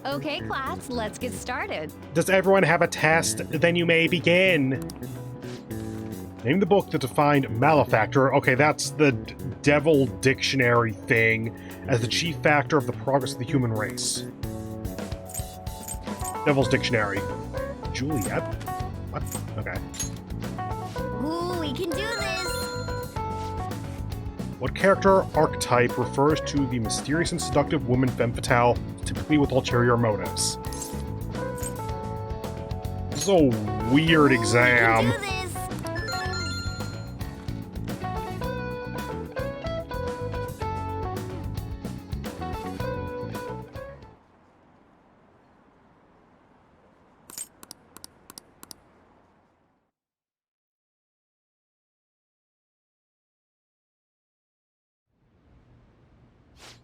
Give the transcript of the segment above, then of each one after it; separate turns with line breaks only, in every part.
Okay, class, let's get started.
Does everyone have a test? Then you may begin. Name the book that defined malefactor. Okay, that's the devil dictionary thing as the chief factor of the progress of the human race. Devil's dictionary. Juliet? What? Okay.
Ooh, we can do this!
What character archetype refers to the mysterious and seductive woman femme fatale, typically with ulterior motives? This is a weird exam.
We can do this!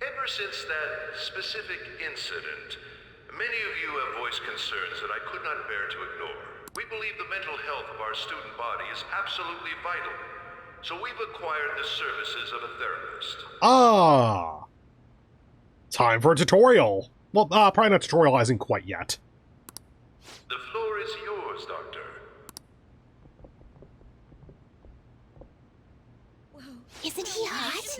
Ever since that specific incident, many of you have voiced concerns that I could not bear to ignore. We believe the mental health of our student body is absolutely vital, so we've acquired the services of a therapist.
Ah! Time for a tutorial. Well, probably not tutorializing quite yet.
The floor is yours, Doctor.
Isn't he hot?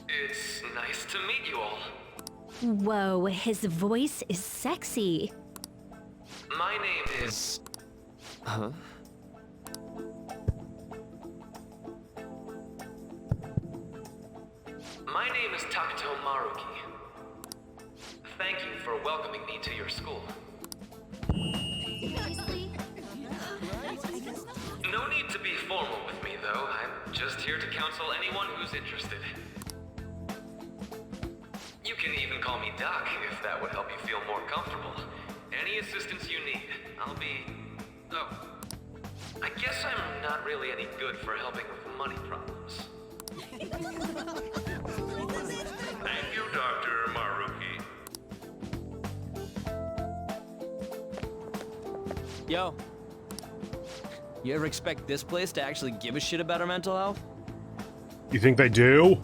It's nice to meet you all.
Whoa, his voice is sexy.
My name is... Huh? My name is Takuto Maruki. Thank you for welcoming me to your school. No need to be formal with me, though. I'm just here to counsel anyone who's interested. You can even call me Doc, if that would help you feel more comfortable. Any assistance you need, I'll be... Oh. I guess I'm not really any good for helping with money problems.
Thank you, Dr. Maruki.
Yo. You ever expect this place to actually give a shit about our mental health?
You think they do?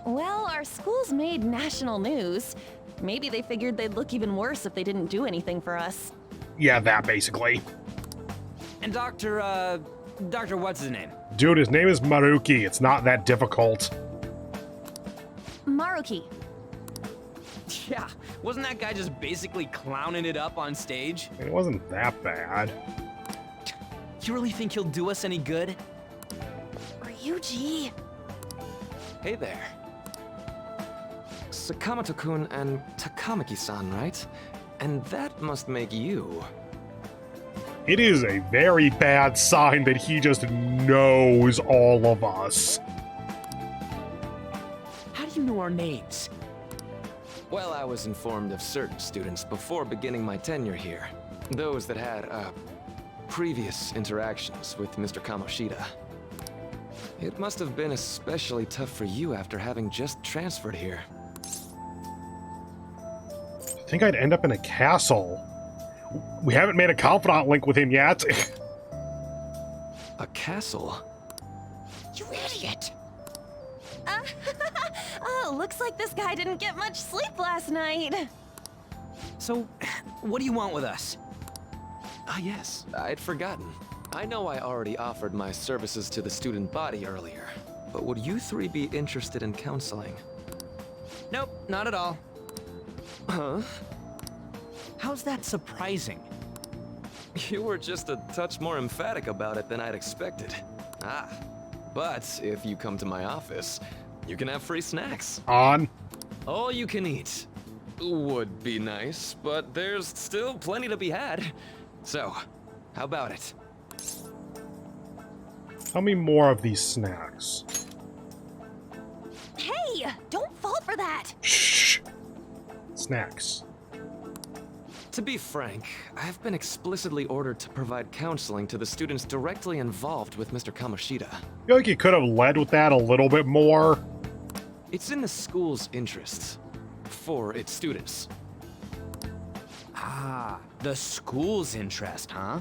Well, our school's made national news. Maybe they figured they'd look even worse if they didn't do anything for us.
Yeah, that basically.
And Dr. what's his name?
Dude, his name is Maruki. It's not that difficult.
Maruki.
Yeah, wasn't that guy just basically clowning it up on stage?
It wasn't that bad.
You really think he'll do us any good?
Ryuji.
Hey there. Sakamoto-kun and Takamaki-san, right? And that must make you.
It is a very bad sign that he just knows all of us.
How do you know our names?
Well, I was informed of certain students before beginning my tenure here. Those that had, previous interactions with Mr. Kamoshida. It must have been especially tough for you after having just transferred here.
I think I'd end up in a castle. We haven't made a confidant link with him yet.
A castle?
You idiot!
Oh, looks like this guy didn't get much sleep last night.
So, what do you want with us?
Ah, yes, I'd forgotten. I know I already offered my services to the student body earlier, but would you three be interested in counseling?
Nope, not at all.
Huh?
How's that surprising?
You were just a touch more emphatic about it than I'd expected. Ah, but if you come to my office, you can have free snacks.
On.
All you can eat. Would be nice, but there's still plenty to be had. So, how about it?
Tell me more of these snacks.
Hey, don't fall for that.
Shh. Snacks.
To be frank, I've been explicitly ordered to provide counseling to the students directly involved with Mr. Kamoshida.
I feel like you could have led with that a little bit more.
It's in the school's interests. For its students.
Ah, the school's interest, huh?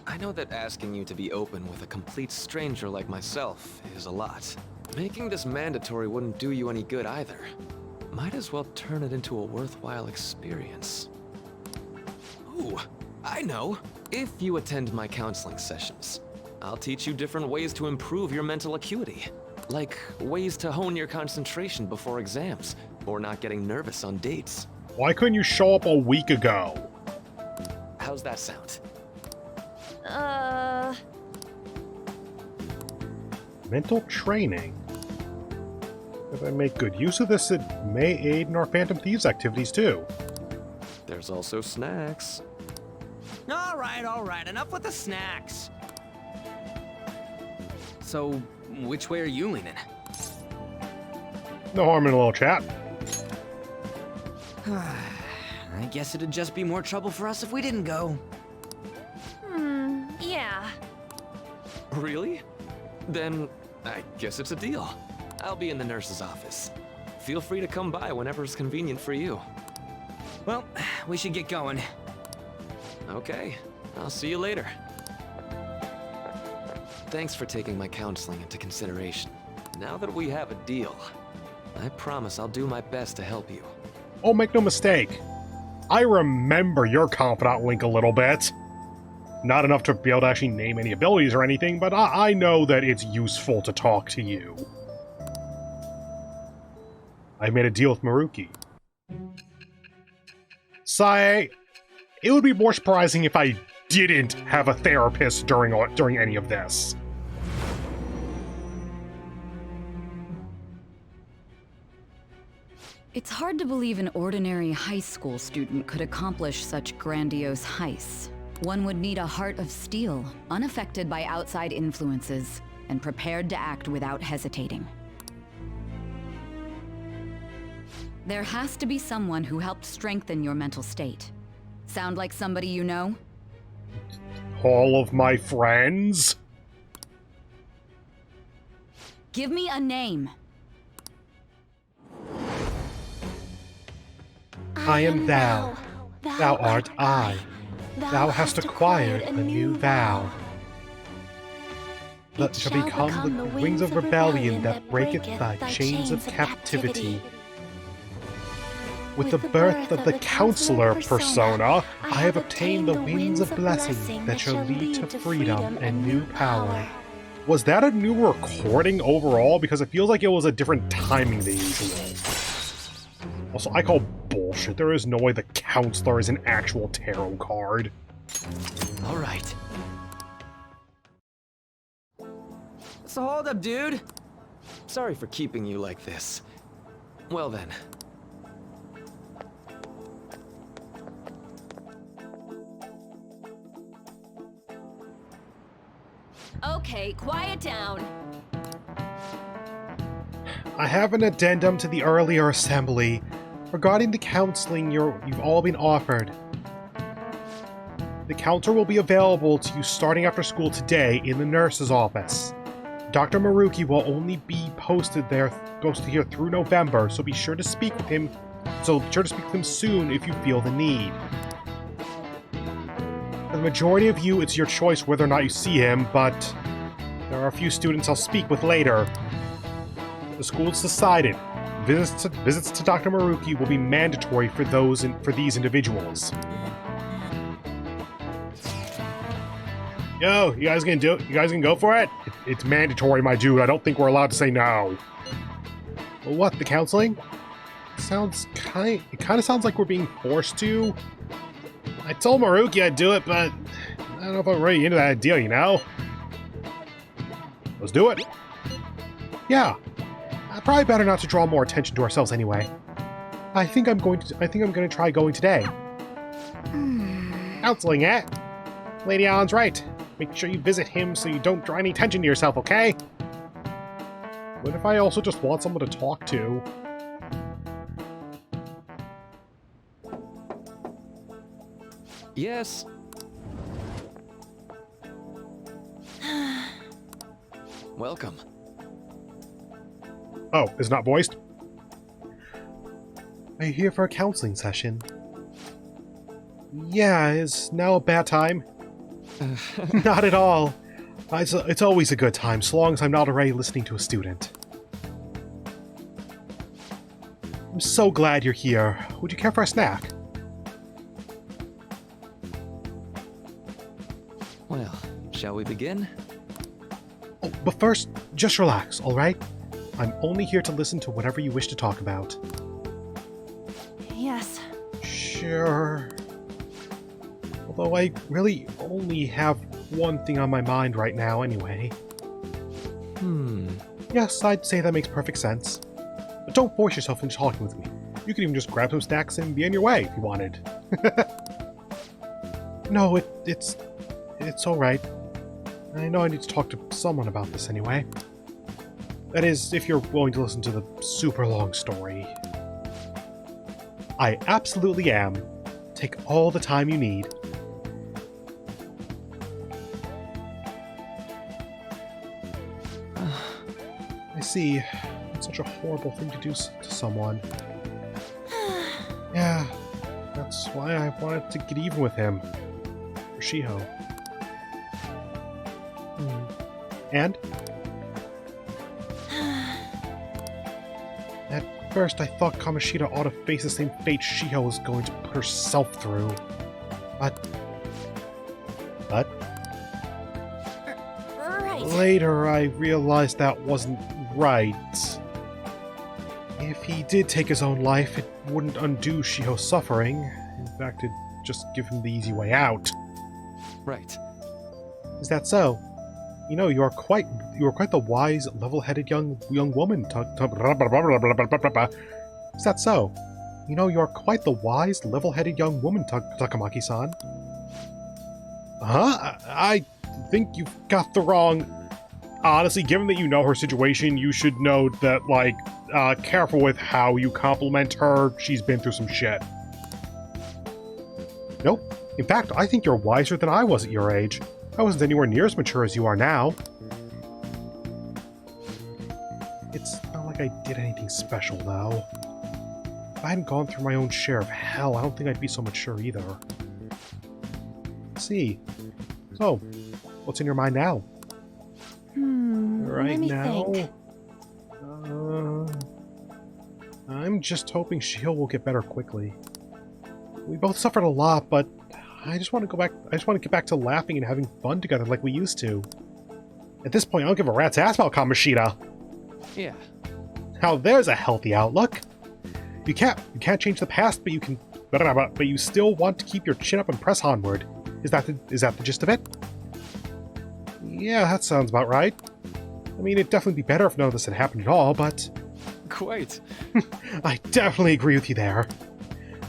I know that asking you to be open with a complete stranger like myself is a lot. Making this mandatory wouldn't do you any good either. Might as well turn it into a worthwhile experience. Ooh, I know. If you attend my counseling sessions, I'll teach you different ways to improve your mental acuity. Like ways to hone your concentration before exams, or not getting nervous on dates.
Why couldn't you show up a week ago?
How's that sound?
Mental training. If I make good use of this, it may aid in our Phantom Thieves activities too.
There's also snacks.
All right, enough with the snacks. So, which way are you leaning?
No harm in a little chat.
I guess it'd just be more trouble for us if we didn't go.
Yeah.
Really? Then I guess it's a deal. I'll be in the nurse's office. Feel free to come by whenever it's convenient for you.
Well, we should get going.
Okay, I'll see you later. Thanks for taking my counseling into consideration. Now that we have a deal, I promise I'll do my best to help you.
Oh, make no mistake. I remember your confidant Link a little bit. Not enough to be able to actually name any abilities or anything, but I know that it's useful to talk to you. I made a deal with Maruki. Sae, it would be more surprising if I didn't have a therapist during any of this.
It's hard to believe an ordinary high school student could accomplish such grandiose heists. One would need a heart of steel, unaffected by outside influences, and prepared to act without hesitating. There has to be someone who helped strengthen your mental state. Sound like somebody you know?
All of my friends?
Give me a name.
I am thou, thou art I. Thou hast acquired a new vow. That shall become the wings of rebellion that breaketh thy chains of captivity. With the birth of the Counselor persona, I have obtained the wings of blessing that shall lead to freedom and new power. Was that a new recording overall? Because it feels like it was a different timing than usual. Also, I call bullshit. There is no way the Counselor is an actual tarot card.
All right.
So hold up, dude.
Sorry for keeping you like this. Well then.
Okay, quiet down.
I have an addendum to the earlier assembly regarding the counseling you've all been offered. The counselor will be available to you starting after school today in the nurse's office. Dr. Maruki will only be posted here through November, so be sure to speak with him. Soon if you feel the need. For the majority of you, it's your choice whether or not you see him, but there are a few students I'll speak with later. The school's decided visits to Dr. Maruki will be mandatory for these individuals. Yo, you guys gonna do it? You guys gonna go for it? It's mandatory, my dude. I don't think we're allowed to say no. What, the counseling? It kind of sounds like we're being forced to. I told Maruki I'd do it, but I don't know if I'm really into that deal, you know? Let's do it. Yeah. Probably better not to draw more attention to ourselves anyway. I think I'm gonna try going today. Counseling, eh? Lady Allen's right. Make sure you visit him so you don't draw any attention to yourself, okay? What if I also just want someone to talk to?
Yes. Welcome.
Oh, it's not voiced? Are you here for a counseling session? Yeah, is now a bad time? Not at all. It's always a good time, so long as I'm not already listening to a student. I'm so glad you're here. Would you care for a snack?
Well, shall we begin?
Oh, but first, just relax, alright? I'm only here to listen to whatever you wish to talk about.
Yes.
Sure. Although I really only have one thing on my mind right now anyway. Yes, I'd say that makes perfect sense. But don't force yourself into talking with me. You could even just grab some snacks and be on your way if you wanted. No, it's alright. I know I need to talk to someone about this anyway. That is, if you're willing to listen to the super long story. I absolutely am. Take all the time you need. I see. It's such a horrible thing to do to someone. Yeah, that's why I wanted to get even with him. Or Shiho. And? At first, I thought Kamoshida ought to face the same fate Shiho was going to put herself through. But?
Right.
Later, I realized that wasn't right. If he did take his own life, it wouldn't undo Shiho's suffering. In fact, it'd just give him the easy way out.
Right.
Is that so? You know, you are quite the wise, level-headed young woman. Is that so? You know, you are quite the wise, level-headed young woman, Takamaki-san. Huh? I think you've got the wrong... Honestly, given that you know her situation, you should know that, like, careful with how you compliment her. She's been through some shit. Nope. In fact, I think you're wiser than I was at your age. I wasn't anywhere near as mature as you are now. It's not like I did anything special, though. If I hadn't gone through my own share of hell, I don't think I'd be so mature either. Let's see. So, what's in your mind now?
Let me think.
I'm just hoping Shiho will get better quickly. We both suffered a lot, but I just want to get back to laughing and having fun together like we used to. At this point, I don't give a rat's ass about Kamoshida.
Yeah.
Now there's a healthy outlook. You can't change the past, but you still want to keep your chin up and press onward. Is that the gist of it? Yeah, that sounds about right. I mean, it'd definitely be better if none of this had happened at all, but...
Quite.
I definitely agree with you there.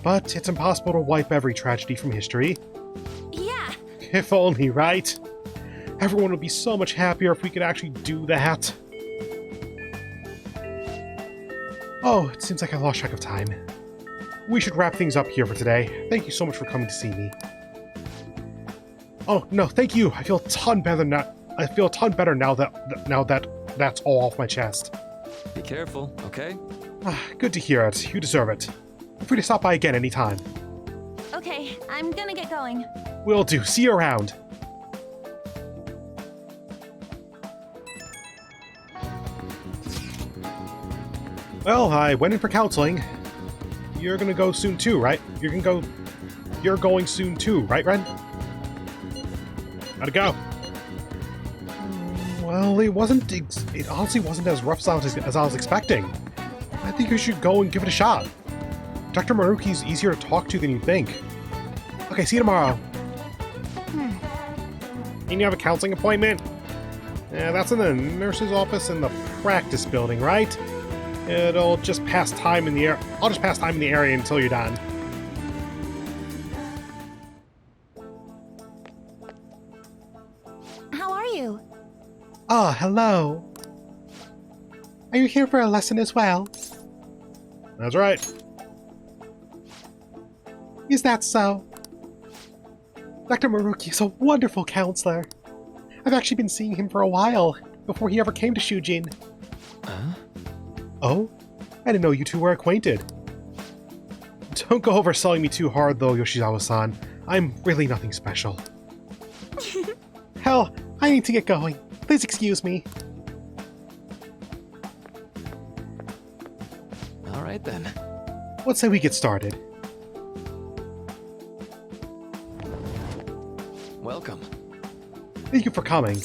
But it's impossible to wipe every tragedy from history.
Yeah.
If only, right? Everyone would be so much happier if we could actually do that. Oh, it seems like I lost track of time. We should wrap things up here for today. Thank you so much for coming to see me. Oh, no, thank you. I feel a ton better now. that that's all off my chest.
Be careful, okay?
Good to hear it. You deserve it. Feel free to stop by again anytime.
Okay, I'm gonna get going.
Will do. See you around. Well, I went in for counseling. You're gonna go soon too, right? You're going soon too, right, Ren? Gotta go. Well, it honestly wasn't as rough as I was expecting. I think you should go and give it a shot. Dr. Maruki's easier to talk to than you think. Okay, see you tomorrow. And you have a counseling appointment? Yeah, that's in the nurse's office in the practice building, right? I'll just pass time in the area until you're done.
How are you?
Ah, hello. Are you here for a lesson as well? That's right. Is that so? Dr. Maruki is a wonderful counselor. I've actually been seeing him for a while, before he ever came to Shujin. Oh? I didn't know you two were acquainted. Don't go overselling me too hard, though, Yoshizawa-san. I'm really nothing special. Hell, I need to get going. Please excuse me.
All right, then.
let's say we get started.
Welcome.
Thank you for coming.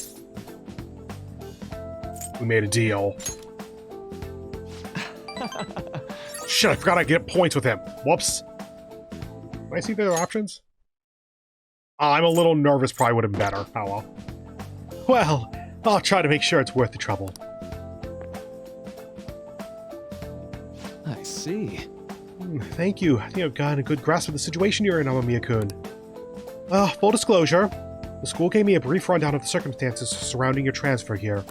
We made a deal. Shit, I forgot I get points with him. Whoops. Can I see the other options? I'm a little nervous, probably would have been better. Oh well. Well, I'll try to make sure it's worth the trouble.
I see.
Thank you. I think I've gotten a good grasp of the situation you're in, Amamiya-kun. Full disclosure, the school gave me a brief rundown of the circumstances surrounding your transfer here.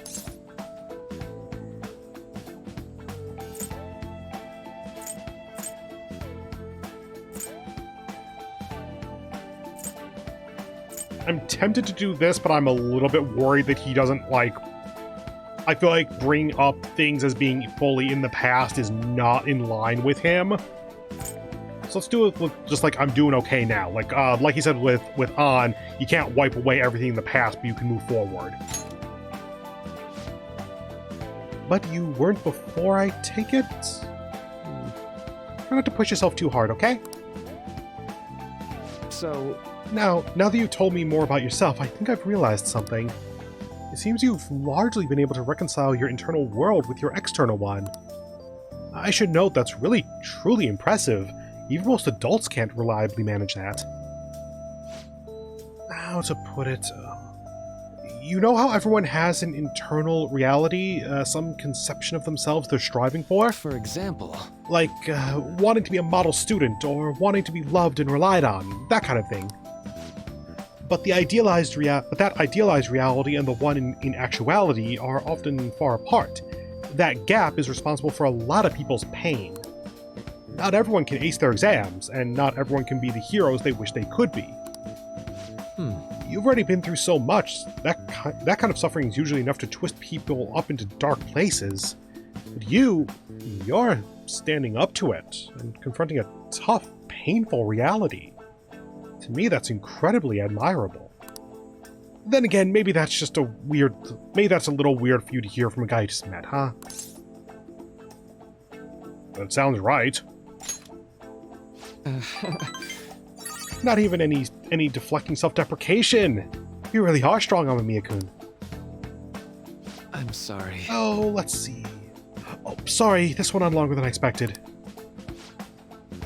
I'm tempted to do this, but I'm a little bit worried that he doesn't, like... I feel like bringing up things as being fully in the past is not in line with him. So let's do it with just like I'm doing okay now. Like he said with An, you can't wipe away everything in the past, but you can move forward. But you weren't before, I take it? Try not to push yourself too hard, okay?
So...
Now that you've told me more about yourself, I think I've realized something. It seems you've largely been able to reconcile your internal world with your external one. I should note that's really, truly impressive. Even most adults can't reliably manage that. How to put it... you know how everyone has an internal reality, some conception of themselves they're striving for?
For example...
Like, wanting to be a model student, or wanting to be loved and relied on, that kind of thing. But that idealized reality and the one in actuality are often far apart. That gap is responsible for a lot of people's pain. Not everyone can ace their exams, and not everyone can be the heroes they wish they could be. You've already been through so much, that kind of suffering is usually enough to twist people up into dark places. But you're standing up to it, and confronting a tough, painful reality. To me, that's incredibly admirable. Then again, maybe that's a little weird for you to hear from a guy you just met, huh? That sounds right. Not even any deflecting self-deprecation. You really are strong, Amamiya-kun.
I'm sorry.
Oh, let's see. Oh, sorry, this went on longer than I expected.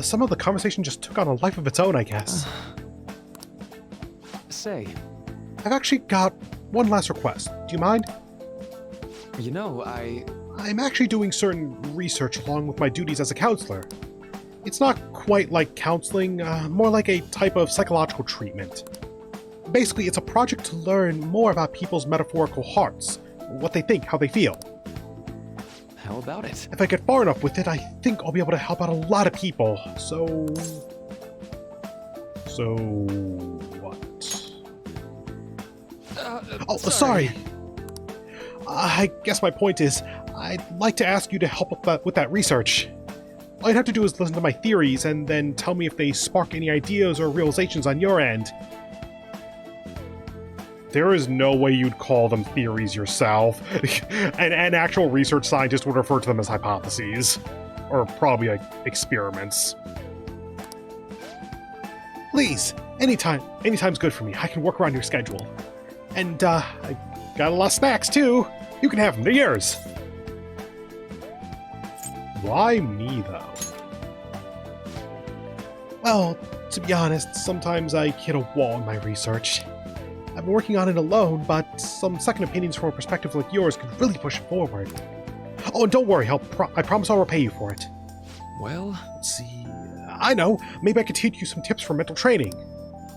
Some of the conversation just took on a life of its own, I guess.
Say...
I've actually got one last request. Do you mind?
You know,
I'm actually doing certain research along with my duties as a counselor. It's not quite like counseling, more like a type of psychological treatment. Basically, it's a project to learn more about people's metaphorical hearts, what they think, how they feel.
How about it?
If I get far enough with it, I think I'll be able to help out a lot of people, So what? Oh, sorry. I guess my point is, I'd like to ask you to help with that research. All you'd have to do is listen to my theories and then tell me if they spark any ideas or realizations on your end. There is no way you'd call them theories yourself. An actual research scientist would refer to them as hypotheses. Or probably like experiments. Please, anytime's good for me. I can work around your schedule. And, I got a lot of snacks, too. You can have them. They're yours. Why me, though? Well, to be honest, sometimes I hit a wall in my research. I've been working on it alone, but some second opinions from a perspective like yours could really push it forward. Oh, and don't worry, I promise I'll repay you for it.
Well...
Let's see... I know, maybe I could teach you some tips for mental training.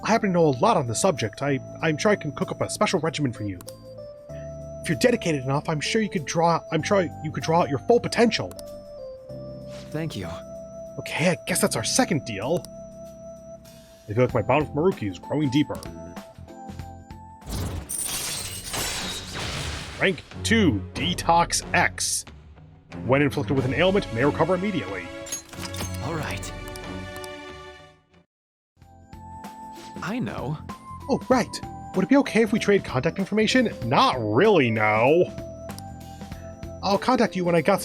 I happen to know a lot on the subject. I'm sure I can cook up a special regimen for you. If you're dedicated enough, I'm sure you could draw out your full potential.
Thank you.
Okay, I guess that's our second deal. I feel like my bond with Maruki is growing deeper. Rank 2, Detox X. When inflicted with an ailment, may recover immediately.
Alright. I know.
Oh, right. Would it be okay if we trade contact information? Not really, no. I'll contact you when I got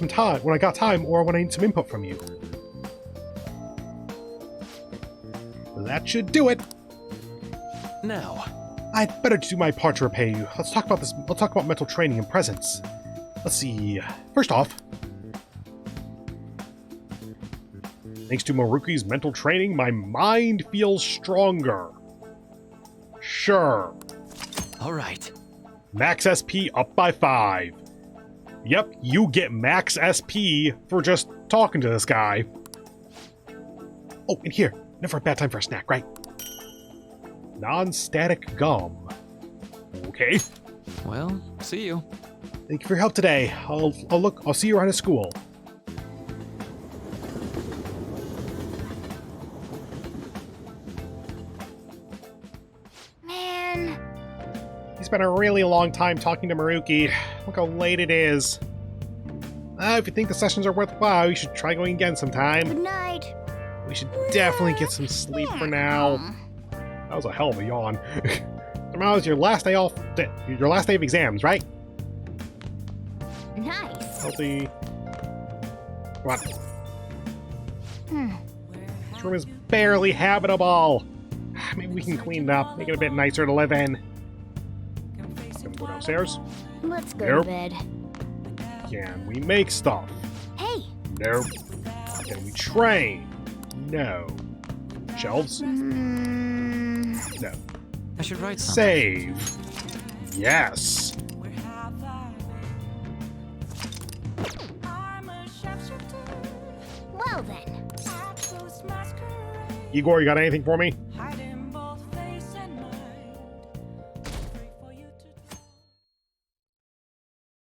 time, or when I need some input from you. That should do it.
Now,
I'd better do my part to repay you. Let's talk about this. Let's talk about mental training and presence. Let's see. First off, thanks to Maruki's mental training, my mind feels stronger. Sure.
all right.
Max SP up by 5. Yep, you get max SP for just talking to this guy. Oh, and here. Never a bad time for a snack, right? Non-static gum. Okay.
Well, see you.
Thank you for your help today. I'll see you around at school.
Man.
He spent a really long time talking to Maruki. Look how late it is. If you think the sessions are worthwhile, you should try going again sometime.
Good night.
We should definitely get some sleep for now. That was a hell of a yawn. Tomorrow's your last day off. Your last day of exams, right?
Nice.
Healthy. Come on. This room is barely habitable. Maybe we can clean it up, make it a bit nicer to live in. Can we go downstairs?
Let's go
Nope.
to bed.
Can we make stuff?
Hey.
Nope. Can we train? No. Shelves? No.
I should write something.
Save. Yes.
Well then.
Igor, you got anything for me?